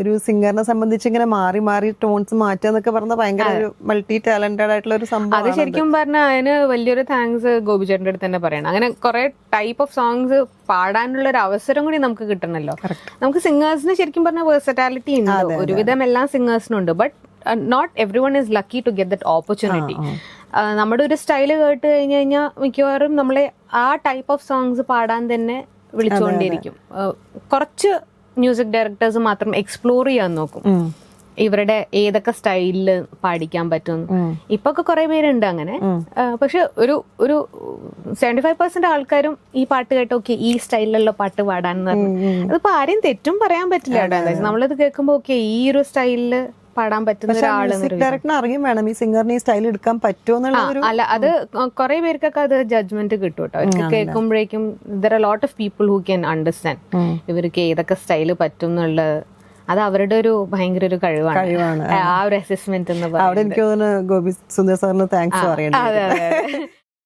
ഒരു സിംഗറിനെ സംബന്ധിച്ച് ഇങ്ങനെ മാറി മാറി ടോൺസ് മാറ്റുക എന്നൊക്കെ പറഞ്ഞാൽ ഭയങ്കര ഒരു മൾട്ടി ടാലന്റഡ് ആയിട്ടുള്ള ഒരു അത് സംഭവം. ശരിക്കും പറഞ്ഞാൽ അതിന് വലിയൊരു താങ്ക്സ് ഗോപിചേട്ടൻ്റെ അടുത്ത് തന്നെ പറയണം. അങ്ങനെ കുറെ ടൈപ്പ് ഓഫ് സോങ്സ് പാടാനുള്ള ഒരു അവസരം കൂടി നമുക്ക് കിട്ടണല്ലോ. നമുക്ക് സിംഗേഴ്സിന് ശരിക്കും പറഞ്ഞാൽ വേഴ്സറ്റാലിറ്റി ഉണ്ട്, ഒരുവിധം എല്ലാ സിംഗേഴ്സിനും ഉണ്ട്. But not everyone is lucky to get that opportunity. നമ്മുടെ ഒരു സ്റ്റൈല് കേട്ട് കഴിഞ്ഞു കഴിഞ്ഞാൽ മിക്കവാറും നമ്മളെ ആ ടൈപ്പ് ഓഫ് സോങ്സ് പാടാൻ തന്നെ വിളിച്ചുകൊണ്ടിരിക്കും. കുറച്ച് മ്യൂസിക് ഡയറക്ടേഴ്സ് മാത്രം എക്സ്പ്ലോർ ചെയ്യാൻ നോക്കും ഇവരുടെ ഏതൊക്കെ സ്റ്റൈലില് പാടിക്കാൻ പറ്റും. ഇപ്പൊ ഒക്കെ കുറെ പേരുണ്ട് അങ്ങനെ. പക്ഷെ ഒരു 75% ആൾക്കാരും ഈ പാട്ട് കേട്ട് ഓക്കെ ഈ സ്റ്റൈലിലുള്ള പാട്ട് പാടാൻ അതിപ്പോ ആരെയും തെറ്റും പറയാൻ പറ്റില്ല കേട്ടോ. എന്താ വെച്ചാൽ നമ്മളത് കേൾക്കുമ്പോ ഓക്കെ ഈ ഒരു സ്റ്റൈലില് പാടാൻ പറ്റുന്ന ഒരാള് ഡയറക്ടറിന് അറിയാൻ വേണം ഈ സിംഗറിന് ഈ സ്റ്റൈൽ എടുക്കാൻ പറ്റുമോ. അല്ല, അത് കുറെ പേർക്കൊക്കെ അത് ജഡ്ജ്മെന്റ് കിട്ടും കേട്ടോ. അവർക്ക് കേൾക്കുമ്പോഴേക്കും there are lot of people who can understand ഇവർക്ക് ഏതൊക്കെ സ്റ്റൈല് പറ്റും എന്നുള്ളത്. അത് അവരുടെ ഒരു ഭയങ്കര ഒരു കഴിവാണ് ആ ഒരു അസസ്മെന്റ് എന്ന് പറയുന്നത്. അവിടെ എനിക്ക് തോന്നുന്നു ഗോപി സുന്ദർ സാറിന് താങ്ക്സ് പറയണം. അതെ.